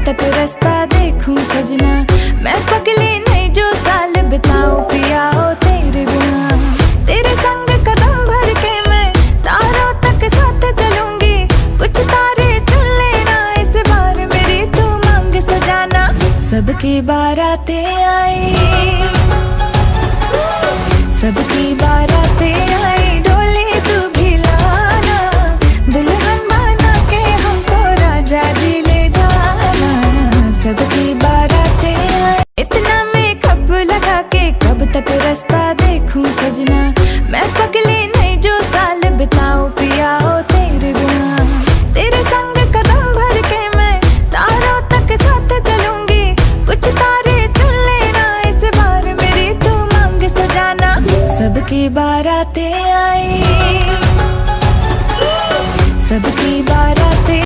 तक रास्ता देखूं सजना, मैं पगली नहीं जो साल बिताऊं पिया ओ तेरे बिना। तेरे संग कदम भर के मैं तारों तक साथ चलूंगी, कुछ तारे चुन लेना इस बार मेरी तू मांग सजाना। सबकी बारातें आई, सबकी बारातें आई, डोली तू भी लाना, दुल्हन बना के हमको राजा जी ले जाना। सबकी बारातें आई, इतना मेकअप लगा के कब तक रास्ता देखूं सजना, मैं पगली नहीं जो साल बिताऊं पिया ओ तेरे बिना। तेरे संग कदम भर के मैं तारों तक साथ चलूंगी, कुछ तारे चुन लेना इस बार मेरी तू मांग सजाना। सबकी बारातें